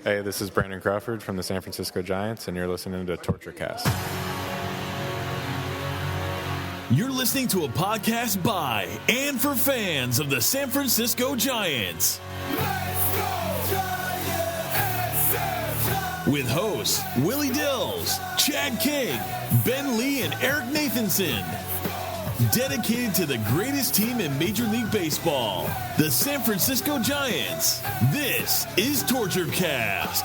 Hey, this is Brandon Crawford from the San Francisco Giants, and you're listening to Torture Cast. You're listening to a podcast by and for fans of the San Francisco Giants. Let's go, Giants! With hosts Willie Dills, Chad King, Ben Lee, and Eric Nathanson. Dedicated to the greatest team in Major League Baseball, the San Francisco Giants. This is Torture Cast.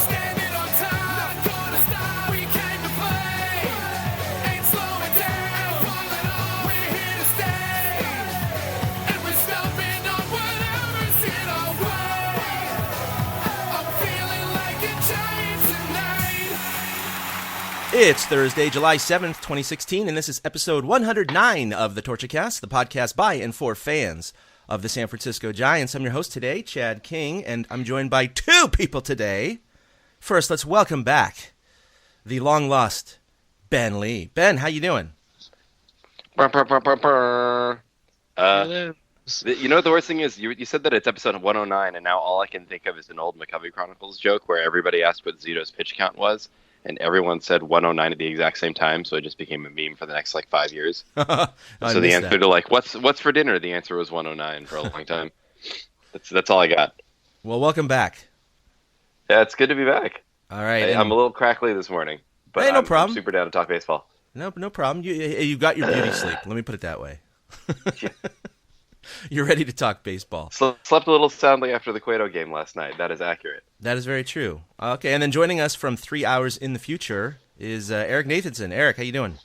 Standing on time, not gonna stop. We came to play, ain't slowing down. Falling on, we're here to stay, and we're stomping on whatever's in our way. I'm feeling like a Giant tonight. It's Thursday, July 7th, 2016, and this is episode 109 of the Torture Cast, the podcast by and for fans of the San Francisco Giants. I'm your host today, Chad King, and I'm joined by two people today. First, let's welcome back the long-lost Ben Lee. Ben, how you doing? You know what the worst thing is? You said that it's episode 109, and now all I can think of is an old McCovey Chronicles joke where everybody asked what Zito's pitch count was, and everyone said 109 at the exact same time, so it just became a meme for the next 5 years. So the answer to what's for dinner? The answer was 109 for a long time. That's all I got. Well, welcome back. Yeah, it's good to be back. All right. I'm a little crackly this morning, but Hey, no I'm problem. super down to talk baseball. No problem. You got your beauty sleep. Let me put it that way. You're ready to talk baseball. Slept a little soundly after the Cueto game last night. That is accurate. That is very true. Okay, and then joining us from 3 hours in the future is Eric Nathanson. Eric, how you doing?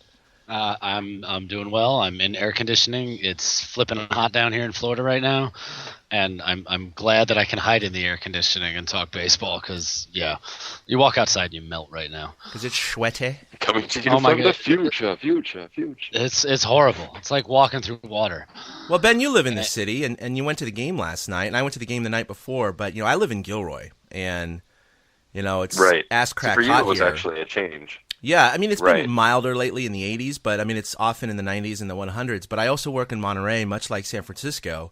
I'm doing well. I'm in air conditioning. It's flipping hot down here in Florida right now, and I'm glad that I can hide in the air conditioning and talk baseball because you walk outside and you melt right now. Because it's sweaty. Coming to you from the future. It's horrible. It's like walking through water. Well, Ben, you live in the city, and you went to the game last night, and I went to the game the night before. But I live in Gilroy, and it's right. ass crack so for you, hot it was here. actually a change. Yeah, I mean, it's Right. been milder lately in the 80s, but it's often in the 90s and the 100s. But I also work in Monterey, much like San Francisco.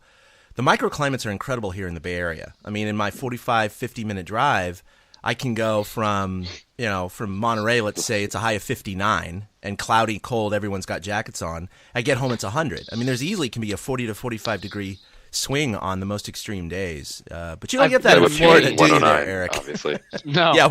The microclimates are incredible here in the Bay Area. I mean, in my 45, 50-minute drive, I can go from Monterey, let's say it's a high of 59 and cloudy, cold, everyone's got jackets on. I get home, it's 100. I mean, there's easily can be a 40 to 45 degree swing on the most extreme days. But you don't get that in Florida, do you there, Eric? Obviously. No, Yeah,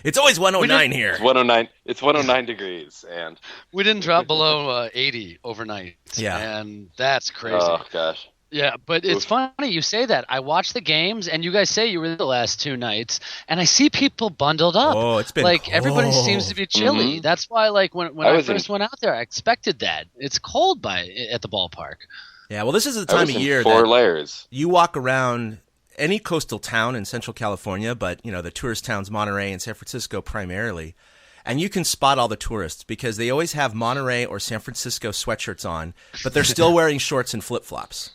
it's always 109 here. It's 109. It's 109 degrees, and we didn't drop below 80 overnight. Yeah. And that's crazy. oh gosh, Yeah, but it's funny you say that. I watch the games, and you guys say you were there the last two nights, and I see people bundled up. Oh, it's been everybody cold. seems to be chilly. Mm-hmm. That's why, when I first went out there, I expected that. It's cold at the ballpark. Yeah, well, this is the I time was of in year 4 that layers. you walk around any coastal town in Central California, but, the tourist towns, Monterey and San Francisco primarily, and you can spot all the tourists because they always have Monterey or San Francisco sweatshirts on, but they're still wearing shorts and flip-flops.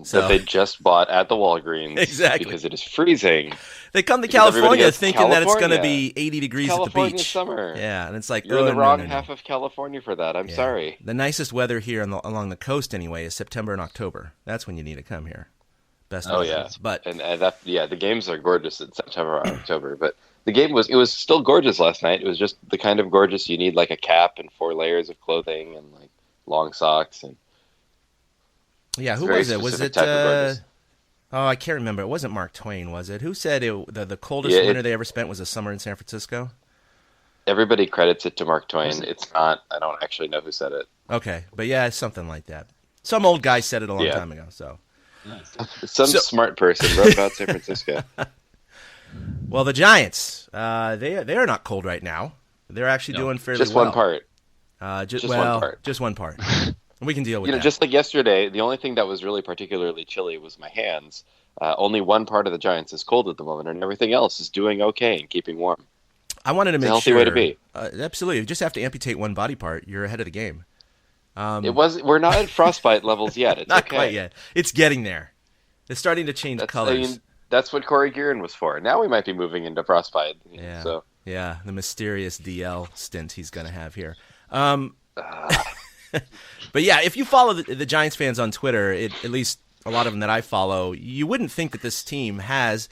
So That they just bought at the Walgreens. Exactly. Because it is freezing. they come to Because everybody California goes, thinking that it's going to California. be 80 degrees California at the beach. summer. Yeah, and it's like, You're in oh, the wrong no. half of California for that. I'm Yeah. sorry. The nicest weather here along the coast, anyway, is September and October. That's when you need to come here. Best. Oh weather. yeah, But and the games are gorgeous in September or October. But the game was still gorgeous last night. It was just the kind of gorgeous you need like a cap and 4 layers of clothing and like long socks and. yeah, who very was it? Was specific it? type of gorgeous. Oh, I can't remember. It wasn't Mark Twain, was it? Who said the coldest Yeah, winter they ever spent was a summer in San Francisco? Everybody credits it to Mark Twain. It's not. I don't actually know who said it. Okay, but yeah, it's something like that. Some old guy said it a long Yeah. time ago. So, Some smart person wrote about San Francisco. well, the Giants, they are not cold right now. They're actually doing fairly Just well. one part. Just one part. Just one part. We can deal with that. Just like yesterday, the only thing that was really particularly chilly was my hands. Only one part of the Giants is cold at the moment, and everything else is doing okay and keeping warm. I wanted to It's a make healthy sure. way to be. Absolutely, you just have to amputate one body part. You're ahead of the game. We're not at frostbite levels yet. It's Not okay. quite yet. It's getting there. It's starting to change colors. That's what Corey Gearin was for. Now we might be moving into frostbite. Yeah. So Yeah, the mysterious DL stint he's going to have here. But yeah, if you follow the Giants fans on Twitter, at least a lot of them that I follow, you wouldn't think that this team has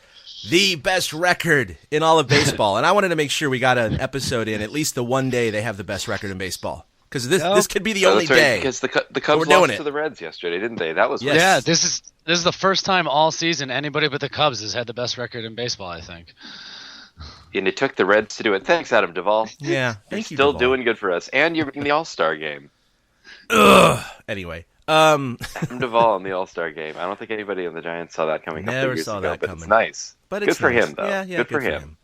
the best record in all of baseball. And I wanted to make sure we got an episode in at least the one day they have the best record in baseball. Because this could be the only that's right, day. Because the Cubs lost to the Reds yesterday, didn't they? That was Yes. Yeah, this is the first time all season anybody but the Cubs has had the best record in baseball, I think. And it took the Reds to do it. Thanks, Adam Duvall. Yeah, You're thank you, still Duvall. doing good for us. And you're in the All-Star game. Ugh. Anyway. Adam Duvall in the All-Star game. I don't think anybody in the Giants saw that coming a couple Never years saw ago, that but coming. it's nice. But good it's for nice. him, though. Yeah, good for him.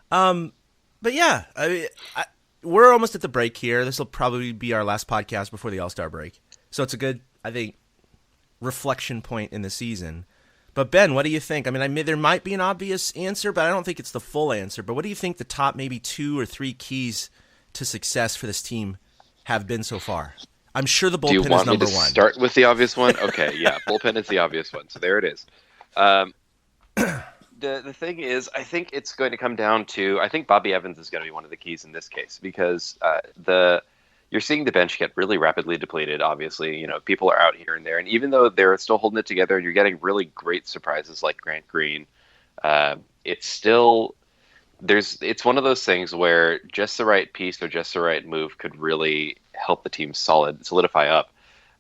But yeah, we're almost at the break here. This will probably be our last podcast before the All-Star break. So it's a good, I think, reflection point in the season. But Ben, what do you think? I mean, there might be an obvious answer, but I don't think it's the full answer. But what do you think the top maybe 2 or 3 keys to success for this team have been so far? I'm sure the bullpen is number one. Do you want me to start with the obvious one? Okay, yeah, bullpen is the obvious one. So there it is. The thing is, I think it's going to come down to, I think Bobby Evans is going to be one of the keys in this case because you're seeing the bench get really rapidly depleted. Obviously, people are out here and there, and even though they're still holding it together, you're getting really great surprises like Grant Green. It's still it's one of those things where just the right piece or just the right move could really help the team solidify up.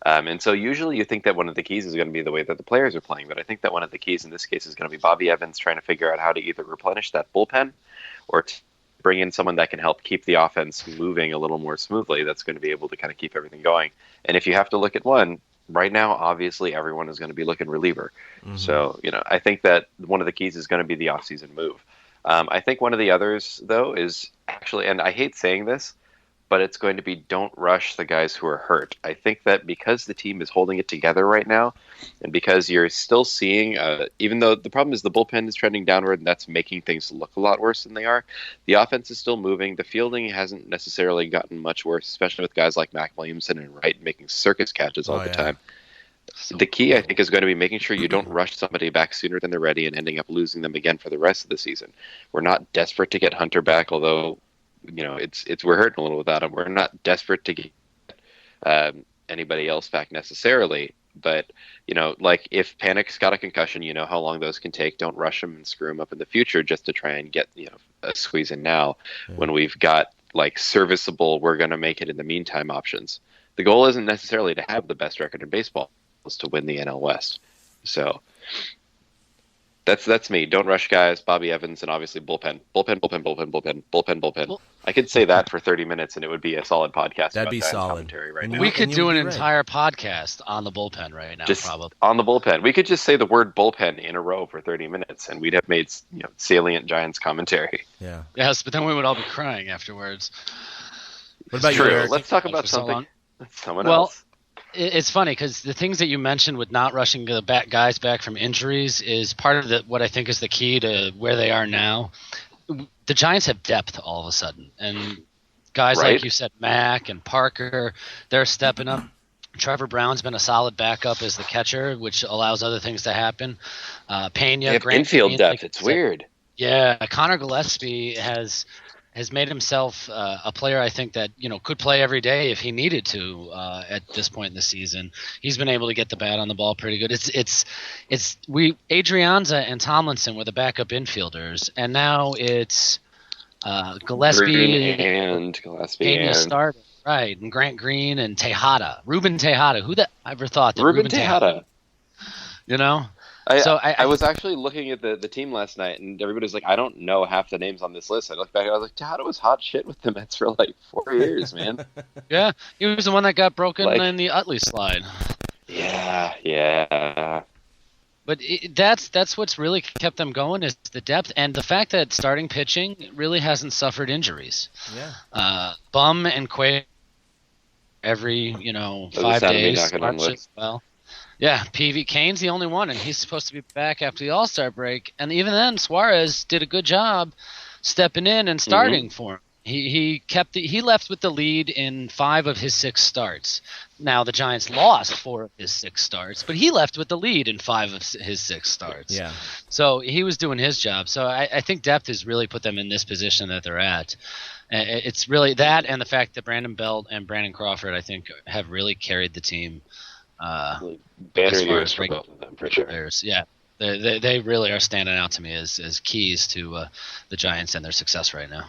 And so usually you think that one of the keys is going to be the way that the players are playing, but I think that one of the keys in this case is going to be Bobby Evans trying to figure out how to either replenish that bullpen or bring in someone that can help keep the offense moving a little more smoothly. That's going to be able to kind of keep everything going. And if you have to look at one, right now, obviously everyone is going to be looking reliever. Mm-hmm. So, I think that one of the keys is going to be the offseason move. I think one of the others, though, is actually, and I hate saying this, but it's going to be don't rush the guys who are hurt. I think that because the team is holding it together right now, and because you're still seeing, even though the problem is the bullpen is trending downward, and that's making things look a lot worse than they are, the offense is still moving. The fielding hasn't necessarily gotten much worse, especially with guys like Mac Williamson and Wright making circus catches all the time. So the key, I think, is going to be making sure you don't rush somebody back sooner than they're ready and ending up losing them again for the rest of the season. We're not desperate to get Hunter back, although we're hurting a little without him. We're not desperate to get anybody else back necessarily, but like if Panic's got a concussion, you know how long those can take. Don't rush him and screw him up in the future just to try and get a squeeze in now when we've got like serviceable, we're going to make it in the meantime options. The goal isn't necessarily to have the best record in baseball; it's to win the NL West. So that's me. Don't rush guys. Bobby Evans and obviously bullpen. Well, I could say that for 30 minutes and it would be a solid podcast. That'd be solid. Commentary right now. We could do an entire podcast on the bullpen right now, just probably. On the bullpen. We could just say the word bullpen in a row for 30 minutes and we'd have made salient Giants commentary. Yeah. Yes, but then we would all be crying afterwards. What about True. you, Eric? Let's talk about something. Someone well, else. It's funny because the things that you mentioned with not rushing the guys back from injuries is part of what I think is the key to where they are now. The Giants have depth all of a sudden, and guys like you said, Mac and Parker, they're stepping up. Trevor Brown's been a solid backup as the catcher, which allows other things to happen. Pena, Grant infield Green, depth. It's weird. Yeah, Connor Gillespie has made himself a player I think that could play every day if he needed to at this point in the season. He's been able to get the bat on the ball pretty good. Adrianza and Tomlinson were the backup infielders, and now it's Gillespie Green and Gillespie and started, right, and Grant Green and Tejada, Ruben Tejada. Who that ever thought that Ruben Tejada? I was actually looking at the team last night, and everybody's like, I don't know half the names on this list. I looked back, and I was like, Tejada was hot shit with the Mets for like 4 years, man. Yeah, he was the one that got broken in the Utley slide. Yeah. But that's what's really kept them going is the depth and the fact that starting pitching really hasn't suffered injuries. Yeah. Bum and Quay every 5 days. Well. Yeah, PV Kane's the only one, and he's supposed to be back after the All-Star break. And even then, Suarez did a good job stepping in and starting for him. He left with the lead in 5 of his 6 starts. Now the Giants lost 4 of his 6 starts, but he left with the lead in 5 of his 6 starts. Yeah. So he was doing his job. So I think depth has really put them in this position that they're at. It's really that, and the fact that Brandon Belt and Brandon Crawford, I think, have really carried the team. Banner years for both of them, for sure. Yeah. They really are standing out to me as keys to the Giants and their success right now.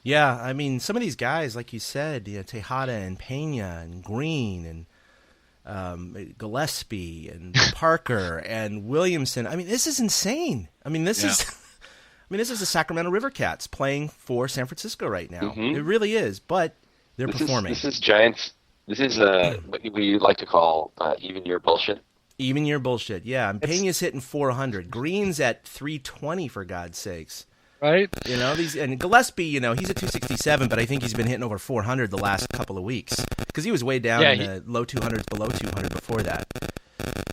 Yeah, I mean, some of these guys, like you said, Tejada and Pena and Green and Gillespie and Parker and Williamson. I mean, this is insane. I mean, this is the Sacramento River Cats playing for San Francisco right now. Mhm. It really is, but they're performing. This is Giants. This is what we like to call even year bullshit. Even year bullshit, yeah. And Pena's hitting 400. Green's at 320, for God's sakes. Right? And Gillespie, he's at 267, but I think he's been hitting over 400 the last couple of weeks because he was way down in the low 200s, below 200 before that.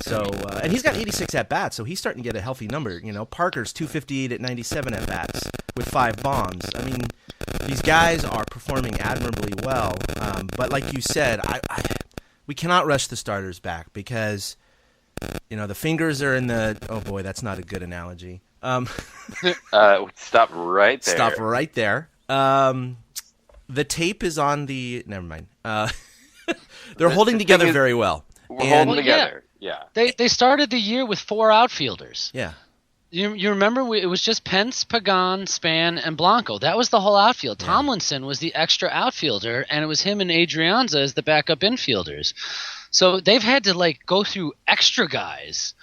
So, and he's got 86 at bats, so he's starting to get a healthy number. Parker's 258 at 97 at bats with 5 bombs. I mean, these guys are performing admirably well. But like you said, we cannot rush the starters back because the fingers are in the. Oh boy, that's not a good analogy. Stop right there. Stop right there. The tape is on the. Never mind. They're holding together very well. We're holding together. Yeah. They started the year with 4 outfielders. Yeah. You remember it was just Pence, Pagan, Span, and Blanco. That was the whole outfield. Yeah. Tomlinson was the extra outfielder, and it was him and Adrianza as the backup infielders. So they've had to go through extra guys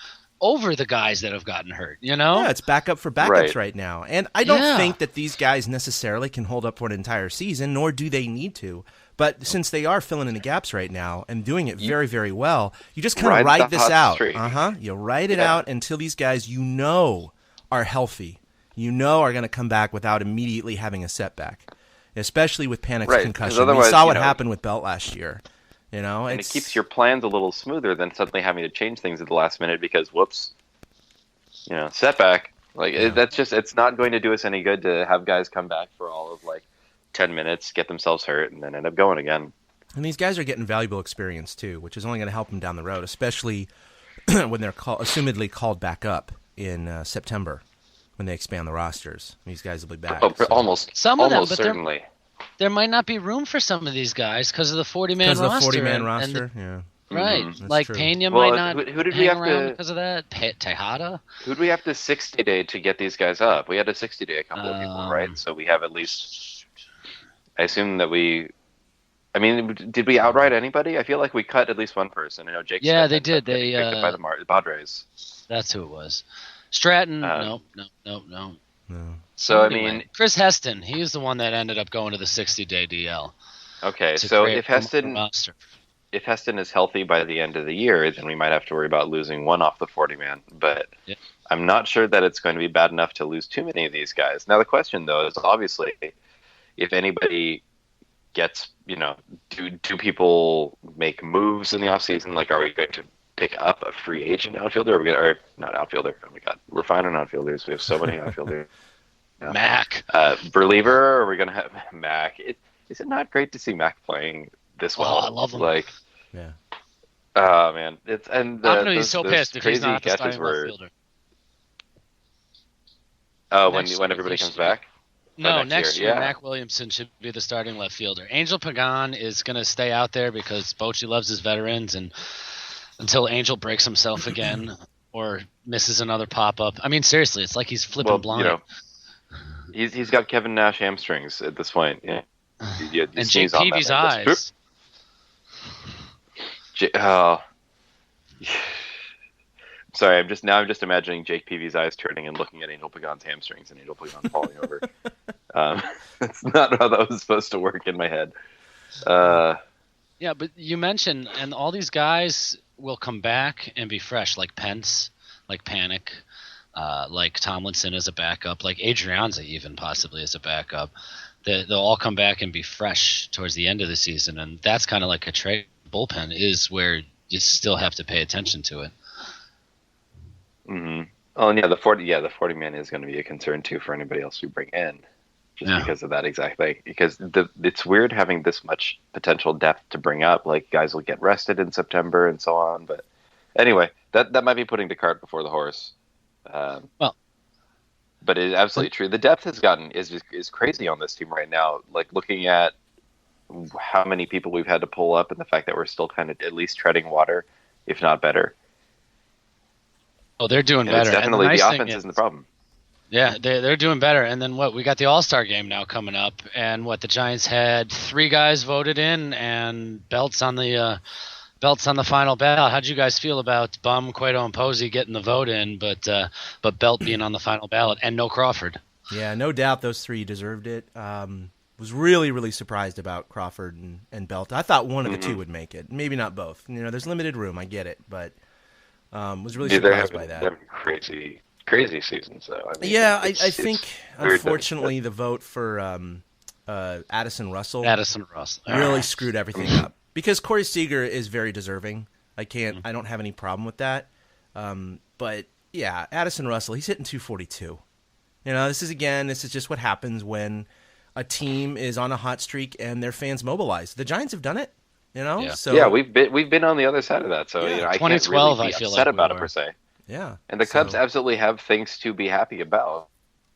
over the guys that have gotten hurt, Yeah, it's backup for backups right now. And I don't think that these guys necessarily can hold up for an entire season, nor do they need to. But since they are filling in the gaps right now and doing it very, very well, you just kind of ride this out. You ride it out until these guys are healthy, are going to come back without immediately having a setback, especially with Panic's concussion. We saw what happened with Belt last year. And it keeps your plans a little smoother than suddenly having to change things at the last minute because, whoops, setback. It's not going to do us any good to have guys come back for all of 10 minutes, get themselves hurt, and then end up going again. And these guys are getting valuable experience too, which is only going to help them down the road, especially when they're assumedly called back up in September when they expand the rosters. These guys will be back. Almost certainly. There might not be room for some of these guys because of the 40-man roster. Because of the 40-man roster, yeah. Right. Mm-hmm. Pena might not who did hang we have around to, because of that. Tejada? Who did we have to 60-day to get these guys up? We had a 60-day a couple of people, right? So we have at least... I assume that did we outright anybody? I feel like we cut at least one person. I know Jake. Yeah, Smith they did. They picked up by the Padres. That's who it was. Stratton. No. So anyway, Chris Heston. He was the one that ended up going to the 60-day DL. Okay, so if Heston is healthy by the end of the year, then we might have to worry about losing one off the 40-man. But I'm not sure that it's going to be bad enough to lose too many of these guys. Now the question though is obviously, if anybody gets, do people make moves in the offseason? Are we going to pick up a free agent outfielder? Or not outfielder. Oh my God, we're fine on outfielders. We have so many outfielders. Mac. Reliever, or are we going to have Mac? Is it not great to see Mac playing this well? Oh, I love him. Yeah. Oh, man. I'm going to be so pissed if he's not the starting outfielder. Oh, when everybody comes back? No, next year, Mac Williamson should be the starting left fielder. Angel Pagan is going to stay out there because Bochy loves his veterans, and until Angel breaks himself again or misses another pop-up. I mean, seriously, it's like he's flipping blind. He's got Kevin Nash hamstrings at this point. Yeah. And Jake Peavy's eyes. Sorry, I'm just imagining Jake Peavy's eyes turning and looking at Angel Pagan's hamstrings and Angel Pagan falling over. That's not how that was supposed to work in my head. Yeah, but you mentioned, and all these guys will come back and be fresh, like Pence, like Panic, like Tomlinson as a backup, like Adrianza even possibly as a backup. They'll all come back and be fresh towards the end of the season, and that's kind of like a trade. Bullpen is where you still have to pay attention to it. Mm-hmm. Oh, and the 40-man is going to be a concern too for anybody else we bring in, just because of that exact thing. Because it's weird having this much potential depth to bring up. Guys will get rested in September and so on. But anyway, that might be putting the cart before the horse. But it is absolutely true. The depth is crazy on this team right now. Looking at how many people we've had to pull up, and the fact that we're still kind of at least treading water, if not better. Oh, they're doing And better. it's definitely and the nice offense thing isn't the problem. Yeah, they're doing better. And then we got the All-Star game now coming up, and the Giants had 3 guys voted in, and belts on the final ballot. How'd you guys feel about Bum, Cueto, and Posey getting the vote in, but Belt being on the final ballot, and no Crawford? Yeah, no doubt those 3 deserved it. Was really, really surprised about Crawford and Belt. I thought one of the 2 would make it. Maybe not both. There's limited room. I get it, but was really surprised by that. They're having crazy seasons, though. I mean, yeah, I think, weird unfortunately, the vote for Addison Russell All really right. screwed everything up. Because Corey Seager is very deserving. I don't have any problem with that. But, yeah, Addison Russell, he's hitting 242. This is just what happens when a team is on a hot streak and their fans mobilize. The Giants have done it, Yeah. So yeah, we've been on the other side of that, so Yeah. I can't 2012, really be I feel upset like we about it were. per se. yeah. And the Cubs absolutely have things to be happy about.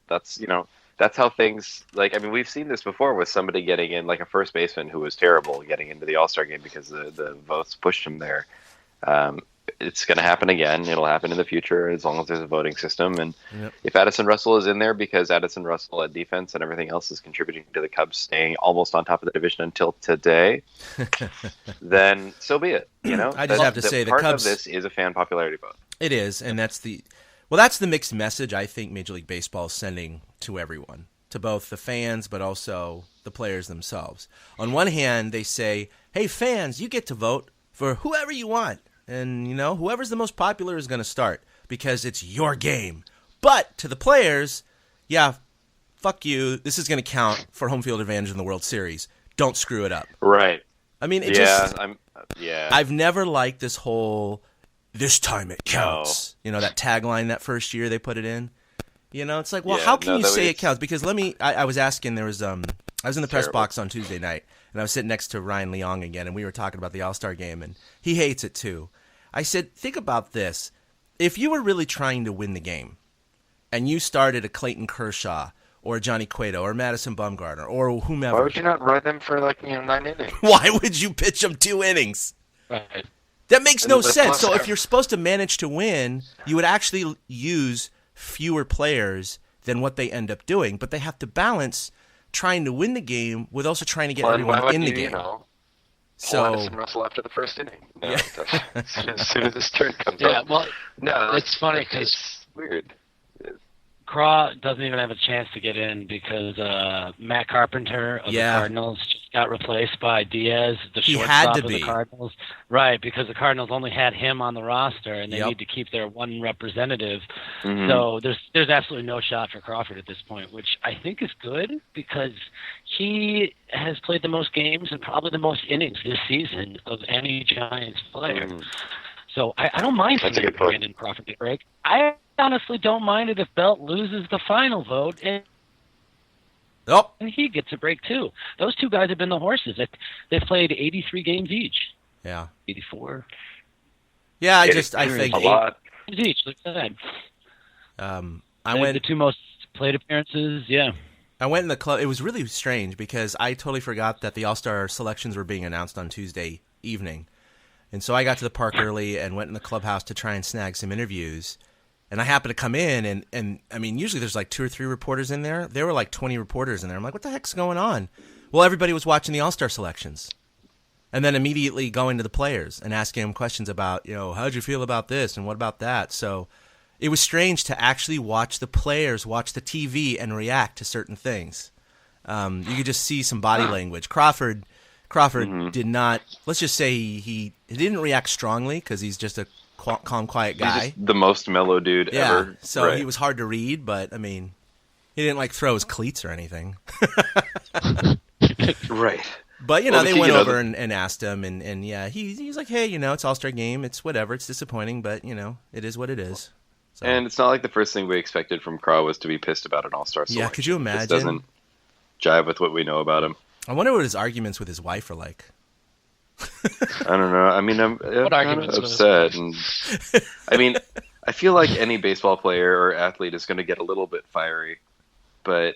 That's that's how things we've seen this before with somebody getting in, like a first baseman who was terrible getting into the All-Star game because the votes pushed him there. It's going to happen again. It'll happen in the future as long as there's a voting system. And if Addison Russell is in there because Addison Russell at defense and everything else is contributing to the Cubs staying almost on top of the division until today, then so be it. I just have to say the part Cubs- of this is a fan popularity vote. It is, and that's the mixed message I think Major League Baseball is sending to everyone, to both the fans but also the players themselves. On one hand, they say, hey, fans, you get to vote for whoever you want, and, whoever's the most popular is going to start because it's your game. But to the players, yeah, fuck you, this is going to count for home field advantage in the World Series. Don't screw it up. Right. I mean, I've never liked this whole this time it counts. That tagline that first year they put it in. It's like, well, how can you say it counts? Because I was asking, I was in the press box on Tuesday night, and I was sitting next to Ryan Leong again, and we were talking about the All-Star game, and he hates it too. I said, think about this. If you were really trying to win the game, and you started a Clayton Kershaw, or a Johnny Cueto, or Madison Bumgarner, or whomever. Why would you not run them for 9 innings? Why would you pitch them 2 innings? Right. That makes no that's sense. not So fair. if you're supposed to manage to win, you would actually use fewer players than what they end up doing. But they have to balance trying to win the game with also trying to get everyone in the game. So Addison Russell after the first inning. No, as soon as his turn comes Yeah, up. well, No, it's funny because it's weird. Craw doesn't even have a chance to get in because Matt Carpenter of the Cardinals just got replaced by Diaz, the He shortstop had to of be. the Cardinals. Right, because the Cardinals only had him on the roster, and they need to keep their one representative. Mm-hmm. So there's absolutely no shot for Crawford at this point, which I think is good because he has played the most games and probably the most innings this season of any Giants player. So I don't mind That's a seeing good point. Brandon Crawford get a break. I honestly don't mind it if Belt loses the final vote and he gets a break too. Those 2 guys have been the horses. They've played 83 games each. Yeah. 84 Yeah, I think a lot. games each. Look at that. The 2 most played appearances. Yeah. I went in the club. It was really strange because I totally forgot that the All-Star selections were being announced on Tuesday evening. And so I got to the park early and went in the clubhouse to try and snag some interviews. And I happened to come in, and I mean, usually there's like 2 or 3 reporters in there. There were like 20 reporters in there. I'm like, what the heck's going on? Well, everybody was watching the All-Star selections. And then immediately going to the players and asking them questions about, how'd you feel about this and what about that? So it was strange to actually watch the players watch the TV and react to certain things. You could just see some body language. Crawford did not, let's just say he didn't react strongly because he's just a calm, quiet guy. He's just the most mellow dude ever. So he was hard to read, but, I mean, he didn't, throw his cleats or anything. Right. But, they went over and asked him, and yeah, he's like, hey, it's All-Star game, it's whatever, it's disappointing, but, it is what it is. So. And it's not like the first thing we expected from Craw was to be pissed about an All-Star selection. Yeah, could you imagine? It just doesn't jive with what we know about him. I wonder what his arguments with his wife are like. I don't know. I mean, I'm kind of arguments with upset. And I mean, I feel like any baseball player or athlete is going to get a little bit fiery, but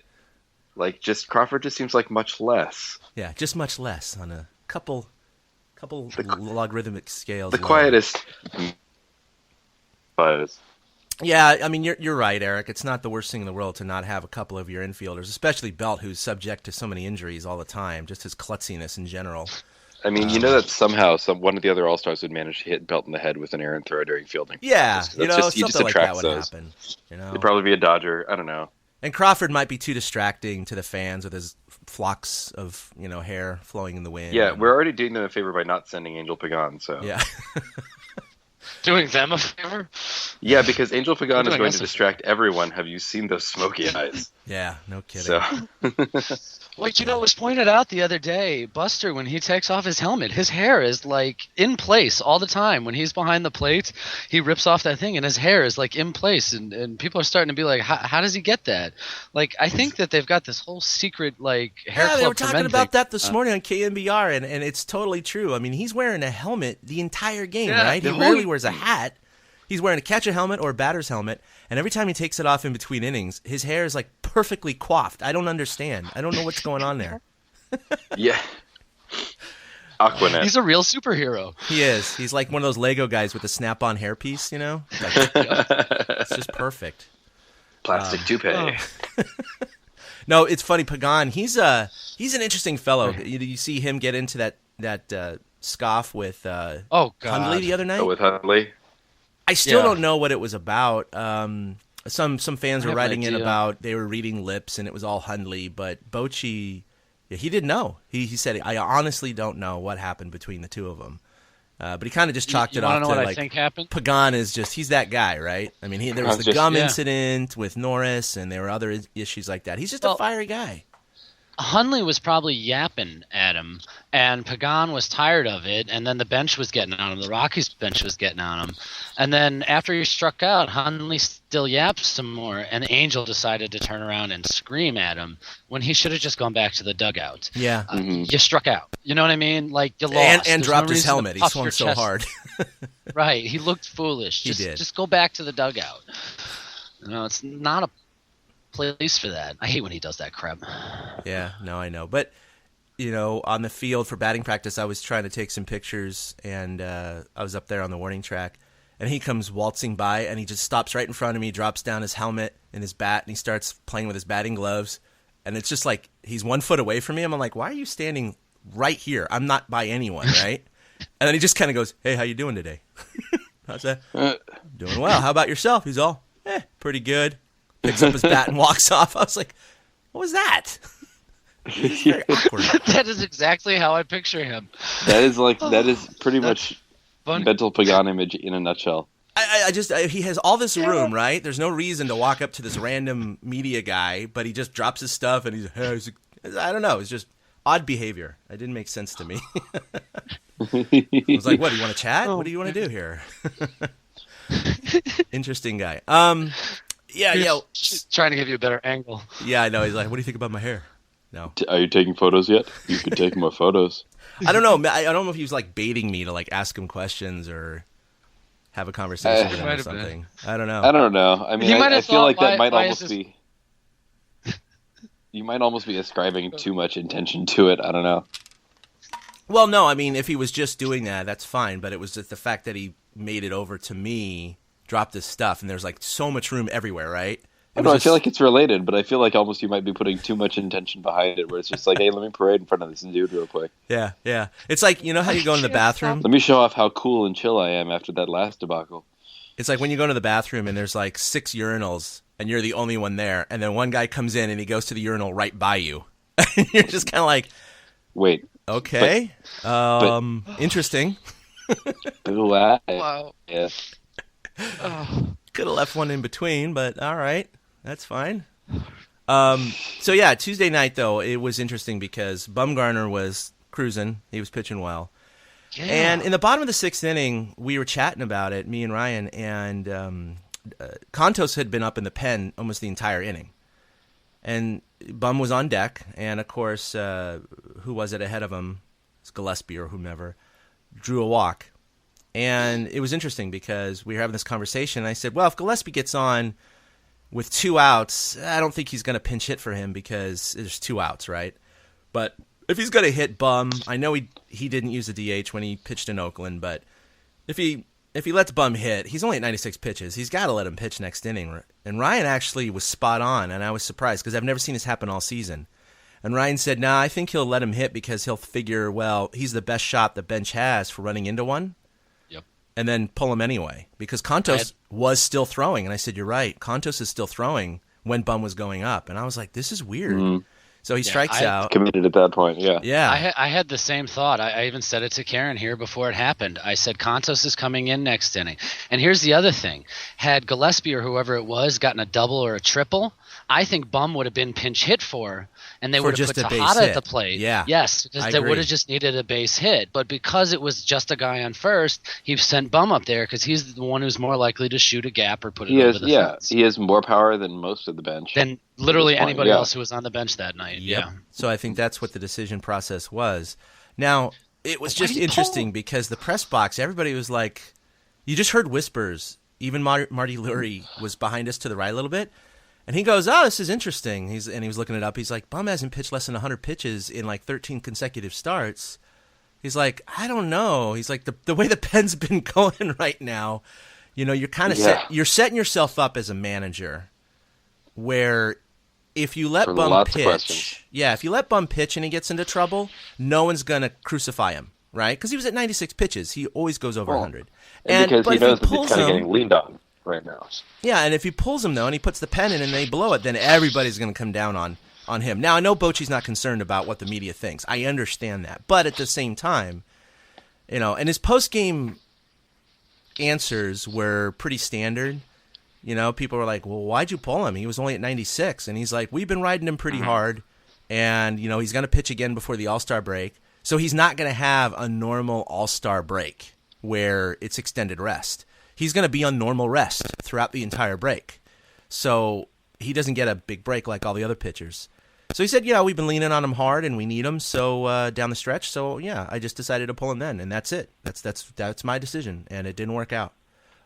just Crawford just seems like much less. Yeah, just much less on a couple logarithmic scales. The quietest. Yeah, I mean, you're right, Eric. It's not the worst thing in the world to not have a couple of your infielders, especially Belt, who's subject to so many injuries all the time, just his klutziness in general. I mean, you know that somehow one of the other All-Stars would manage to hit Belt in the head with an errant throw during fielding. Yeah, Something like that would happen. It'd probably be a Dodger. I don't know. And Crawford might be too distracting to the fans with his flocks of hair flowing in the wind. Yeah, we're already doing them a favor by not sending Angel Pagan. So yeah. Doing them a favor? Yeah, because Angel Pagan is going to distract everyone. Have you seen those smoky eyes? Yeah, no kidding. So. Wait, it was pointed out the other day, Buster, when he takes off his helmet, his hair is like in place all the time. When he's behind the plate, he rips off that thing and his hair is like in place. And people are starting to be like, how does he get that? Like, I think that they've got this whole secret like hair club. They were talking about that this morning on KNBR, and it's totally true. I mean, he's wearing a helmet the entire game, right? He rarely wears a hat. He's wearing a catcher helmet or a batter's helmet, and every time he takes it off in between innings, his hair is like perfectly coiffed. I don't understand. I don't know what's going on there. Yeah. Aquanet. He's a real superhero. He is. He's like one of those Lego guys with a snap-on hairpiece, It's just perfect. Plastic toupee. No, it's funny. Pagan, he's an interesting fellow. You see him get into that scoff with Hundley the other night? Oh, with Hundley? I still don't know what it was about. Some fans were writing in about they were reading lips and it was all Hundley, but Bochy, he didn't know. He said, I honestly don't know what happened between the two of them. But he kind of just chalked it off to what like I think happened? Pagan is just, he's that guy, right? I mean, there was the gum incident with Norris and there were other issues like that. He's just a fiery guy. Hundley was probably yapping at him, and Pagan was tired of it, and then the bench was getting on him. The Rockies bench was getting on him. And then after he struck out, Hundley still yapped some more, and Angel decided to turn around and scream at him when he should have just gone back to the dugout. Yeah. You struck out. You know what I mean? Like, you lost. And dropped his helmet. He swung so hard. Right. He looked foolish. He did. Just go back to the dugout. It's not a place for that. I hate when he does that crap. Yeah, no, I know. But, on the field for batting practice, I was trying to take some pictures, and I was up there on the warning track, and he comes waltzing by, and he just stops right in front of me, drops down his helmet and his bat, and he starts playing with his batting gloves. And it's just like he's 1 foot away from me. I'm like, why are you standing right here? I'm not by anyone, right? And then he just kind of goes, hey, how you doing today? How's that? Doing well. How about yourself? He's all, pretty good. Picks up his bat and walks off. I was like, what was that? Very awkward. That is exactly how I picture him. That is pretty much mental Pagan image in a nutshell. He has all this room, right? There's no reason to walk up to this random media guy, but he just drops his stuff and I don't know. It's just odd behavior. It didn't make sense to me. I was like, what, do you want to chat? What do you want to do here? Interesting guy. She's trying to give you a better angle. Yeah, I know. He's like, what do you think about my hair? No. Are you taking photos yet? You could take more photos. I don't know. I don't know if he was like baiting me to like ask him questions or have a conversation with him or something. I don't know. I mean, I feel like that might almost be. You might almost be ascribing too much intention to it. I don't know. Well, no. I mean, if he was just doing that, that's fine. But it was just the fact that he made it over to me, dropped his stuff, and there's like so much room everywhere, right? I feel like it's related, but I feel like almost you might be putting too much intention behind it, where it's just like, hey, let me parade in front of this dude real quick. Yeah. It's like, how you go in the bathroom? Let me show off how cool and chill I am after that last debacle. It's like when you go to the bathroom and there's like 6 urinals, and you're the only one there, and then one guy comes in and he goes to the urinal right by you. And you're just kind of like, wait. Okay. Interesting. Wow. Yeah. Could have left one in between, but all right. That's fine. So, yeah, Tuesday night, though, it was interesting because Bumgarner was cruising. He was pitching well. Yeah. And in the bottom of the 6th inning, we were chatting about it, me and Ryan, and Contos had been up in the pen almost the entire inning. And Bum was on deck, and, of course, who was it ahead of him? It's Gillespie or whomever, drew a walk. And it was interesting because we were having this conversation, and I said, well, if Gillespie gets on with 2 outs, I don't think he's going to pinch hit for him because there's 2 outs, right? But if he's going to hit Bum, I know he didn't use the DH when he pitched in Oakland, but if he if he lets Bum hit, he's only at 96 pitches. He's got to let him pitch next inning. And Ryan actually was spot on, and I was surprised because I've never seen this happen all season. And Ryan said, "Nah, I think he'll let him hit because he'll figure, well, he's the best shot the bench has for running into one." Yep. And then pull him anyway because Contos was still throwing. And I said, "You're right. Contos is still throwing when Bum was going up." And I was like, "This is weird." Mhm. So he strikes out. Committed at that point, yeah. Yeah. I had the same thought. I even said it to Karen here before it happened. I said Contos is coming in next inning. And here's the other thing. Had Gillespie or whoever it was gotten a double or a triple, I think Bum would have been pinch hit for, and they For would have just put a base Tejada hit. at the plate. Yeah. Yes, I they agree. would have just needed a base hit. But because it was just a guy on first, he sent Bum up there because he's the one who's more likely to shoot a gap or put it over the fence. He has more power than most of the bench. Than literally At this point, anybody yeah. else who was on the bench that night. Yep. Yeah. So I think that's what the decision process was. Now, it was Why just do you interesting because the press box, everybody was like, you just heard whispers. Even Marty Lurie was behind us to the right a little bit. And he goes, "Oh, this is interesting." He was looking it up. He's like, Bum hasn't pitched less than 100 pitches in like 13 consecutive starts. He's like, "I don't know." He's like, the way the pen's been going right now, you're kind of you're setting yourself up as a manager where if you let For Bum lots of questions. pitch, if you let Bum pitch and he gets into trouble, no one's going to crucify him, right? Because he was at 96 pitches. He always goes over 100. And because but he if knows that he's pulls kind of him- getting leaned on right now. yeah, and if he pulls him, though, and he puts the pen in and they blow it, then everybody's going to come down on him. Now, I know Bochy's not concerned about what the media thinks. I understand that. But at the same time, and his post-game answers were pretty standard. People were like, "Well, why'd you pull him? He was only at 96." And he's like, "We've been riding him pretty hard, and, he's going to pitch again before the All-Star break. So he's not going to have a normal All-Star break where it's extended rest. He's going to be on normal rest throughout the entire break. So he doesn't get a big break like all the other pitchers." So he said, "Yeah, we've been leaning on him hard and we need him so down the stretch. So yeah, I just decided to pull him then, and that's it. That's my decision, and it didn't work out."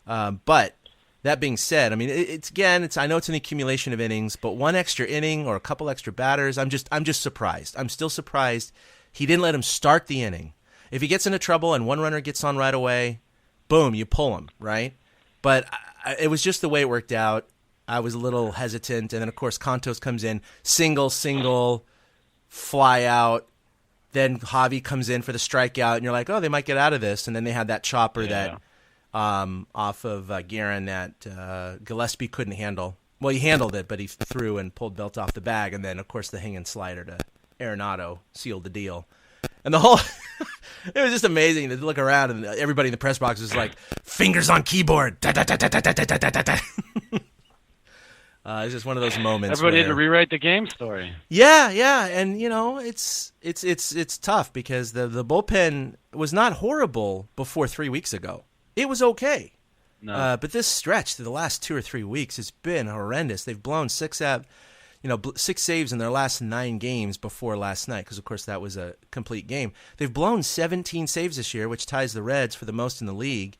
But that being said, I mean, I know it's an accumulation of innings, but one extra inning or a couple extra batters, I'm just surprised. I'm still surprised he didn't let him start the inning. If he gets into trouble and one runner gets on right away, boom, you pull him, right? But it was just the way it worked out. I was a little hesitant, and then, of course, Contos comes in, single, fly out. Then Javi comes in for the strikeout, and you're like, oh, they might get out of this. And then they had that chopper that off of Guerin that Gillespie couldn't handle. Well, he handled it, but he threw and pulled Belt off the bag. And then, of course, the hanging slider to Arenado sealed the deal. And the whole – it was just amazing to look around, and everybody in the press box was like, fingers on keyboard. Da, da, da, da, da, da, da, da, da. It's just one of those moments. Everybody had where, to rewrite the game story. Yeah, and it's tough because the bullpen was not horrible before 3 weeks ago. It was okay. No. But this stretch, the last 2 or 3 weeks, has been horrendous. They've blown six saves in their last 9 games before last night, because of course that was a complete game. They've blown 17 saves this year, which ties the Reds for the most in the league.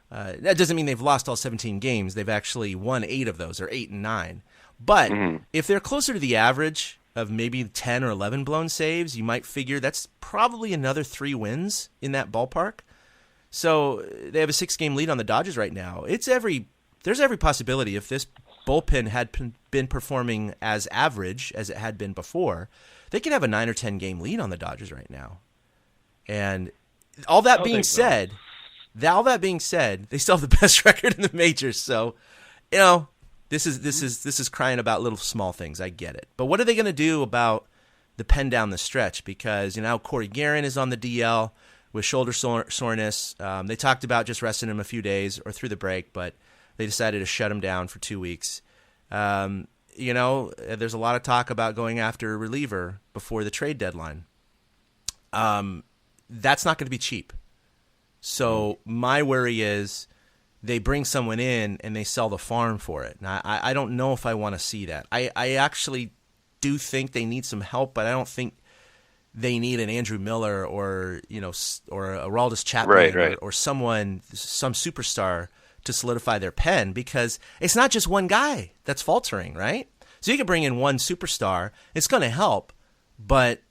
That doesn't mean they've lost all 17 games. They've actually won 8 of those, or 8 and 9. But if they're closer to the average of maybe 10 or 11 blown saves, you might figure that's probably another 3 wins in that ballpark. So they have a 6-game lead on the Dodgers right now. There's every possibility if this bullpen had been performing as average as it had been before, they could have a 9 or 10 game lead on the Dodgers right now. And all that being said, they still have the best record in the majors. So, this is crying about little small things. I get it. But what are they going to do about the pen down the stretch? Because Corey Guerin is on the DL with shoulder soreness. They talked about just resting him a few days or through the break, but they decided to shut him down for 2 weeks. There's a lot of talk about going after a reliever before the trade deadline. That's not going to be cheap. So my worry is they bring someone in and they sell the farm for it. Now, I don't know if I want to see that. I actually do think they need some help, but I don't think they need an Andrew Miller or a Aroldis Chapman or some superstar to solidify their pen, because it's not just one guy that's faltering, right? So you can bring in one superstar, it's going to help, but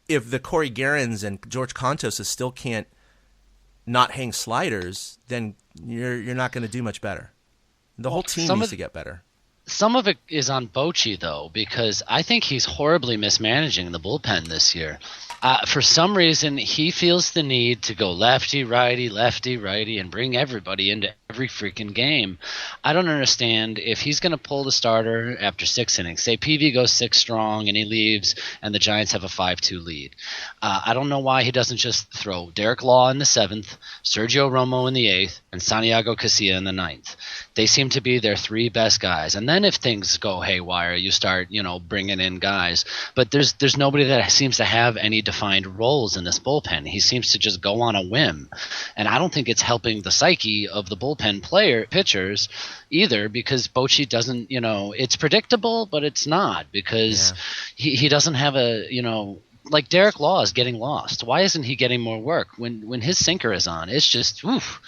if the Corey Guerins and George Contoses still can't not hang sliders, then you're not going to do much better. The whole team needs to get better. Some of it is on Bochy, though, because I think he's horribly mismanaging the bullpen this year. For some reason, he feels the need to go lefty, righty, and bring everybody into every freaking game. I don't understand if he's going to pull the starter after 6 innings. Say PV goes 6 strong and he leaves, and the Giants have a 5-2 lead. I don't know why he doesn't just throw Derek Law in the 7th, Sergio Romo in the 8th, and Santiago Casilla in the 9th. They seem to be their 3 best guys. And then if things go haywire, you start, bringing in guys. But there's nobody that seems to have any defined roles in this bullpen. He seems to just go on a whim. And I don't think it's helping the psyche of the bullpen pitchers either, because Bochy doesn't, it's predictable, but it's not, because he doesn't have like Derek Law is getting lost. Why isn't he getting more work when his sinker is on? It's just oof,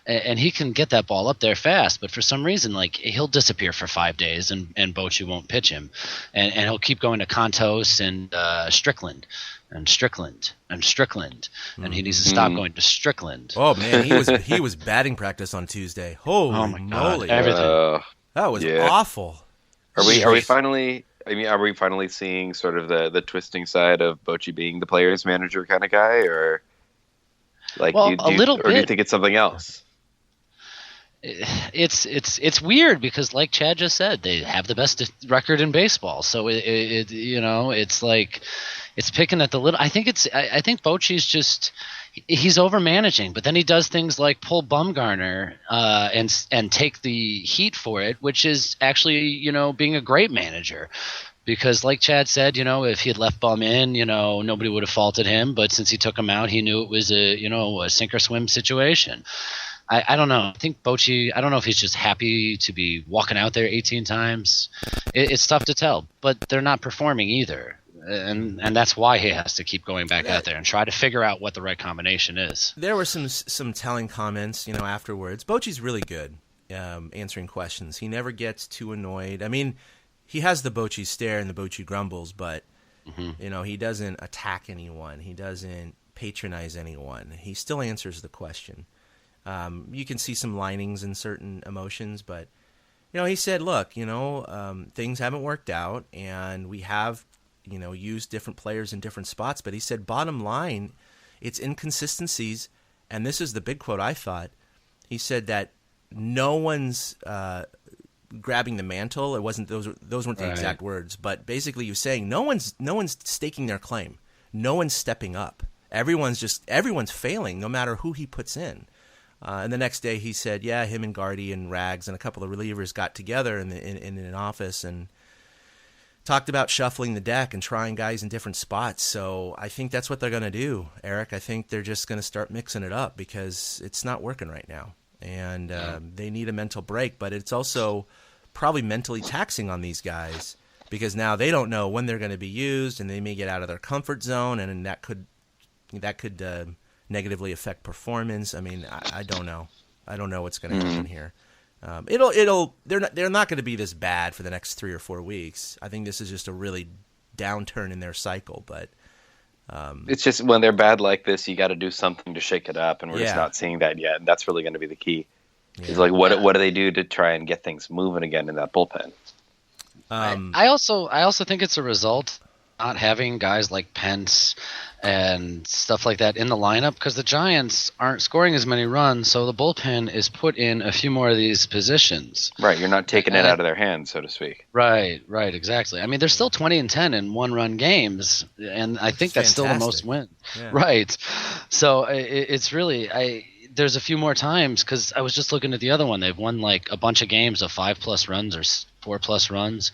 and he can get that ball up there fast. But for some reason, like, he'll disappear for 5 days, and Bochy won't pitch him, and he'll keep going to Contos and Strickland. And he needs to stop going to Strickland. Oh man, he was batting practice on Tuesday. Holy my moly! God, everything. That was awful. Are we finally? I mean, are we finally seeing sort of the twisting side of Bochy being the player's manager kind of guy, or like, a little bit, or do you think it's something else? It's weird because, like Chad just said, they have the best record in baseball. So it's like it's picking at the little. I think Bochy's just he's over managing, but then he does things like pull Bumgarner and take the heat for it, which is actually being a great manager. Because, like Chad said, if he had left Bum in, nobody would have faulted him. But since he took him out, he knew it was a sink or swim situation. I don't know. I think Bochy, I don't know if he's just happy to be walking out there 18 times. It's tough to tell, but they're not performing either. And that's why he has to keep going back out there and try to figure out what the right combination is. There were some telling comments, afterwards. Bochy's really good answering questions. He never gets too annoyed. I mean, he has the Bochy stare and the Bochy grumbles, but he doesn't attack anyone. He doesn't patronize anyone. He still answers the question. You can see some linings in certain emotions, but he said, look, things haven't worked out, and we have used different players in different spots. But he said, bottom line, it's inconsistencies, and this is the big quote I thought. He said that no one's grabbing the mantle. It wasn't those weren't the exact words, but basically he was saying no one's staking their claim. No one's stepping up. Everyone's failing, no matter who he puts in. And the next day he said, him and Gardy and Rags and a couple of relievers got together in an office and talked about shuffling the deck and trying guys in different spots. So I think that's what they're going to do, Eric. I think they're just going to start mixing it up because it's not working right now. And they need a mental break, but it's also probably mentally taxing on these guys because now they don't know when they're going to be used, and they may get out of their comfort zone, and that could negatively affect performance. I mean, I don't know. I don't know what's going to happen here. They're not going to be this bad for the next 3 or 4 weeks. I think this is just a really downturn in their cycle, but it's just when they're bad like this, you got to do something to shake it up, and we're just not seeing that yet. And that's really going to be the key. Is like what do they do to try and get things moving again in that bullpen? I also think it's a result not having guys like Pence and stuff like that in the lineup, because the Giants aren't scoring as many runs, so the bullpen is put in a few more of these positions. Right, you're not taking it out of their hands, so to speak. Right, exactly. I mean, they're still 20-10 in one-run games, and I think that's still the most win. Yeah. Right. So it's really there's a few more times, because I was just looking at the other one. They've won like a bunch of games of 5+ runs or 4+ runs.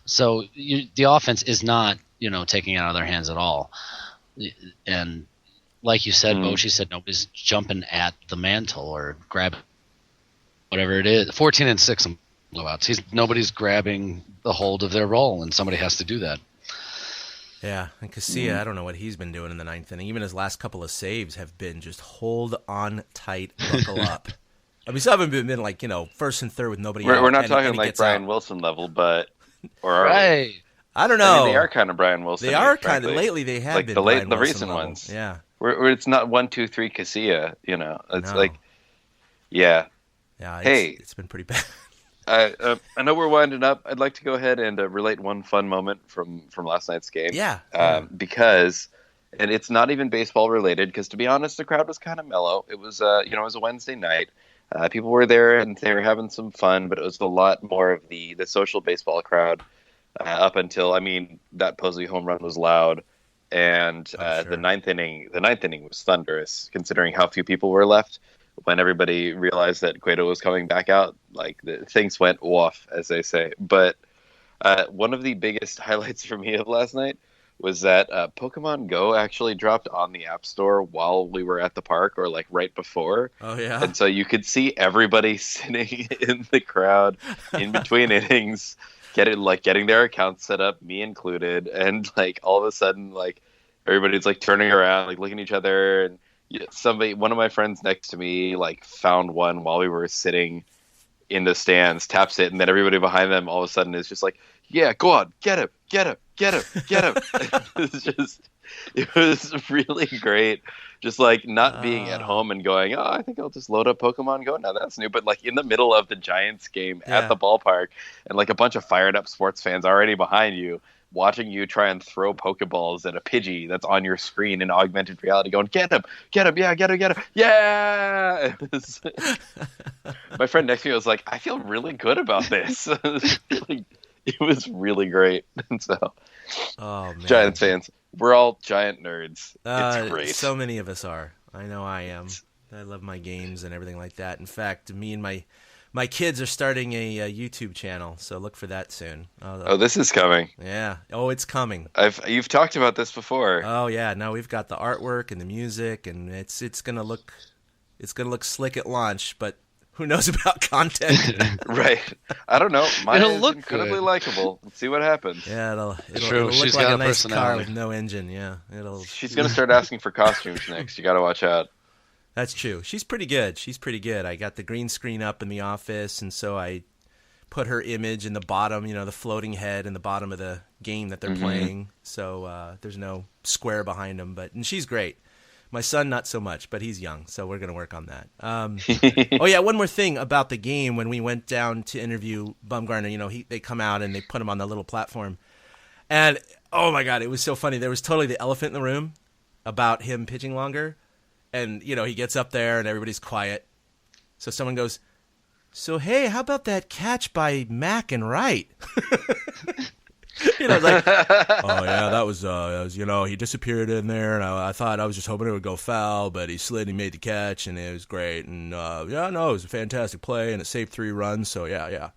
So the offense is not taking it out of their hands at all. And like you said, Bochy said nobody's jumping at the mantle or grabbing whatever it is. 14-6 blowouts. Nobody's grabbing the hold of their role, and somebody has to do that. Yeah, and Casilla, I don't know what he's been doing in the 9th inning. Even his last couple of saves have been just hold on tight, buckle up. I mean, some of them have been like, first and third with nobody out. We're not talking like Brian Wilson level, but right. I don't know. I mean, they are kind of Brian Wilson. They are kind of. Lately, they have like been the Brian the Wilson recent level. ones. Yeah, where it's not 1-2-3 Casilla. It's No. like, yeah. Yeah, Hey. it's been pretty bad. I know we're winding up. I'd like to go ahead and relate one fun moment from last night's game. Yeah. Because, and it's not even baseball related, because to be honest, the crowd was kind of mellow. It was, it was a Wednesday night. People were there and they were having some fun, but it was a lot more of the social baseball crowd up until, that Posey home run was loud. And sure. the ninth inning was thunderous, considering how few people were left. When everybody realized that Cueto was coming back out, things went off, as they say. But one of the biggest highlights for me of last night was that Pokemon Go actually dropped on the App Store while we were at the park, or right before. Oh yeah. And so you could see everybody sitting in the crowd in between innings, getting their accounts set up, me included, and all of a sudden everybody's turning around, looking at each other, and one of my friends next to me found one while we were sitting in the stands, taps it, and then everybody behind them all of a sudden is just yeah, go on, get him. It was really great, just not being at home and going, oh, I think I'll just load up Pokemon Go now, that's new, but in the middle of the Giants game at the ballpark, and a bunch of fired up sports fans already behind you, watching you try and throw Pokeballs at a Pidgey that's on your screen in augmented reality, going, get him, yeah, get him, yeah! My friend next to me was like, I feel really good about this. It was really great. And so, Oh man. Giants fans, we're all giant nerds. It's great. So many of us are. I know I am. I love my games and everything like that. In fact, me and my kids are starting a YouTube channel, so look for that soon. This is coming. Yeah. Oh, it's coming. You've talked about this before. Oh yeah. No, we've got the artwork and the music, and it's gonna look slick at launch, but who knows about content? Right. I don't know. Mine It'll is look incredibly good. likable. Let's see what happens. Yeah, it'll True. look She's like got a a nice car personality. with no engine. Yeah, She's going to start asking for costumes next. You got to watch out. That's true. She's pretty good. I got the green screen up in the office, and so I put her image in the bottom, the floating head in the bottom of the game that they're playing. So there's no square behind them, and she's great. My son, not so much, but he's young, so we're going to work on that. Oh, yeah, one more thing about the game. When we went down to interview Bumgarner, they come out and they put him on the little platform. And, oh, my God, it was so funny. There was totally the elephant in the room about him pitching longer. And, he gets up there and everybody's quiet. So someone goes, so, hey, how about that catch by Mack and Wright? Oh yeah, that was he disappeared in there, and I thought I was just hoping it would go foul, but he slid and he made the catch, and it was great, and it was a fantastic play, and it saved 3 runs, so yeah.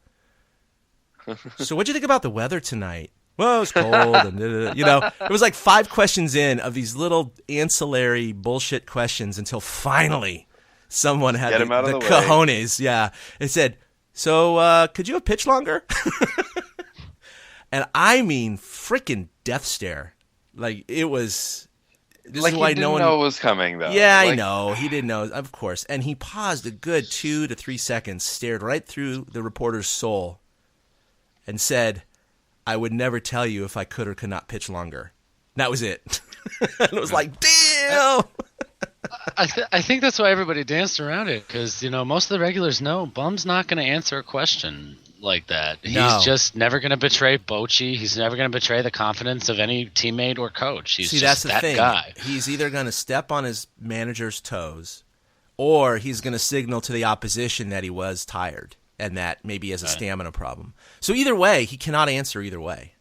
So what'd you think about the weather tonight? Well, it was cold, and it was 5 questions in of these little ancillary bullshit questions until finally someone had Get him out of the the way. cojones, it said, so could you have pitched longer? And I mean, freaking death stare. It was. This is why he didn't know it was coming, though. Yeah, I know. He didn't know, of course. And he paused a good 2 to 3 seconds, stared right through the reporter's soul, and said, I would never tell you if I could or could not pitch longer. And that was it. And it was damn! I think that's why everybody danced around it, because most of the regulars know Bum's not going to answer a question like that. No. He's just never going to betray Bochy. He's never going to betray the confidence of any teammate or coach. He's just that's the that thing. guy. He's either going to step on his manager's toes, or he's going to signal to the opposition that he was tired and that maybe he has a stamina problem. So either way, he cannot answer either way.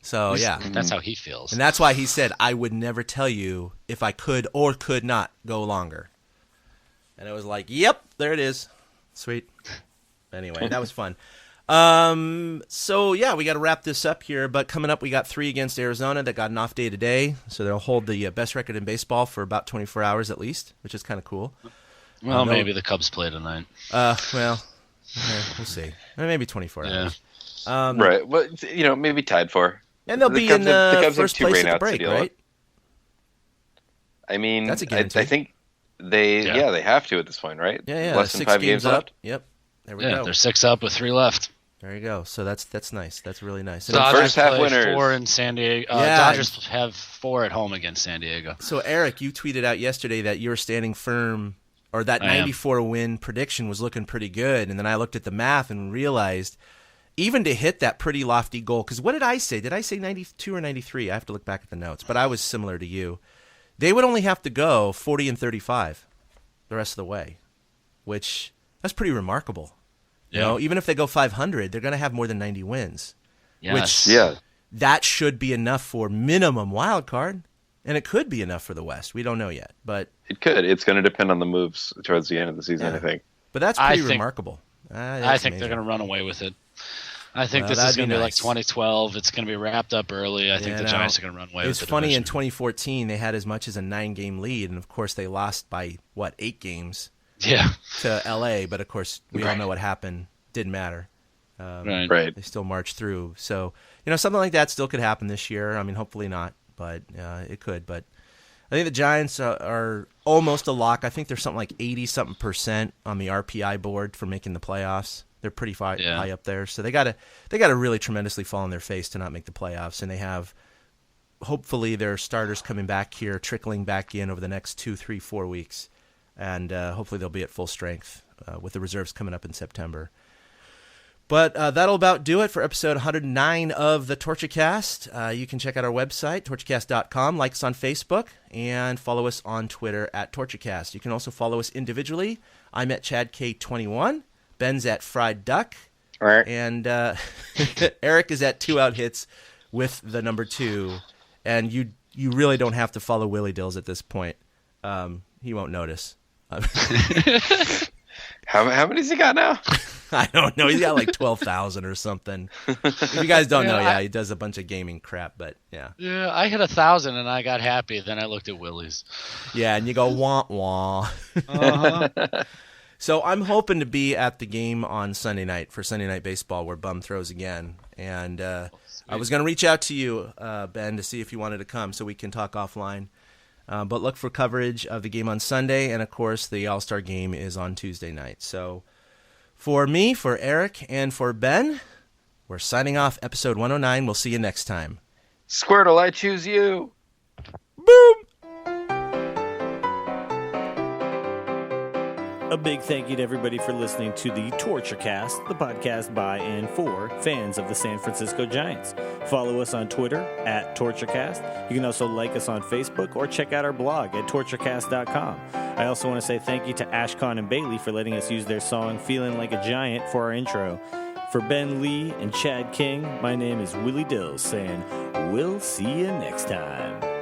So yeah, That's how he feels. and that's why he said, I would never tell you if I could or could not go longer. And it was yep, there it is. Sweet. Anyway, that was fun. So yeah, we got to wrap this up here. But coming up, we got 3 against Arizona that got an off day today, so they'll hold the best record in baseball for about 24 hours at least, which is kind of cool. Well, maybe the Cubs play tonight. We'll see. Maybe 24 hours. Right. Well, maybe tied for. And they'll The be Cubs in have- the Cubs have first 2 place at rainouts the to break, deal with. right? I mean, That's a I guarantee. think they they have to at this point, right? Yeah. Less than 6 5 games up. left. Yep. There we Yeah, go. they're 6 up with 3 left. There you go. So that's nice. That's really nice. And Dodgers first half play winners. 4 in San Diego. Yeah. Dodgers have 4 at home against San Diego. so, Eric, you tweeted out yesterday that you were standing firm, or that I am. 94-win prediction was looking pretty good. And then I looked at the math and realized even to hit that pretty lofty goal, because what did I say? Did I say 92 or 93? I have to look back at the notes. But I was similar to you. They would only have to go 40 and 35 the rest of the way, which that's pretty remarkable. You know, even if they go 500, they're going to have more than 90 wins. Yes. Yeah. That should be enough for minimum wild card, and it could be enough for the West. We don't know yet, but It could. It's going to depend on the moves towards the end of the season, Yeah. I think. that's I pretty think- remarkable. I think they're going to run away with it. I think Well, this that'd is going to be be like nice. 2012. It's going to be wrapped up early. I think Yeah, the no. Giants are going to run away It's with the funny, in division. 2014, they had as much as a 9-game lead, and of course they lost by, 8 games Yeah. to L.A., but of course we all Right. know what happened. Didn't matter. Right. Right. They still marched through. So, something like that still could happen this year. I mean, hopefully not, but it could. But I think the Giants are almost a lock. I think they're something like 80-something% on the RPI board for making the playoffs. They're pretty high up there. So they gotta really tremendously fall on their face to not make the playoffs. And they have, hopefully, their starters coming back here, trickling back in over the next 2, 3, 4 weeks. And hopefully they'll be at full strength with the reserves coming up in September. But that'll about do it for episode 109 of the TortureCast. You can check out our website, torturecast.com, like us on Facebook, and follow us on Twitter at TortureCast. You can also follow us individually. I'm at ChadK21, Ben's at Fried Duck, and Eric is at 2 Out Hits with the number 2. And you really don't have to follow Willie Dills at this point. He won't notice. How many's he got now? I don't know. He's got like 12,000 or something. If you guys don't know, he does a bunch of gaming crap, but yeah. Yeah, I hit 1,000 and I got happy. Then I looked at Willie's. Yeah, and you go, wah, wah. Uh-huh. So I'm hoping to be at the game on Sunday night for Sunday Night Baseball where Bum throws again. And I was going to reach out to you, Ben, to see if you wanted to come so we can talk offline. But look for coverage of the game on Sunday. And, of course, the All-Star game is on Tuesday night. So for me, for Eric, and for Ben, we're signing off episode 109. We'll see you next time. Squirtle, I choose you. Boom! A big thank you to everybody for listening to the TortureCast, the podcast by and for fans of the San Francisco Giants. Follow us on Twitter at TortureCast. You can also like us on Facebook or check out our blog at torturecast.com. I also want to say thank you to Ashcon and Bailey for letting us use their song Feeling Like a Giant for our intro. For Ben Lee and Chad King, my name is Willie Dills saying, we'll see you next time.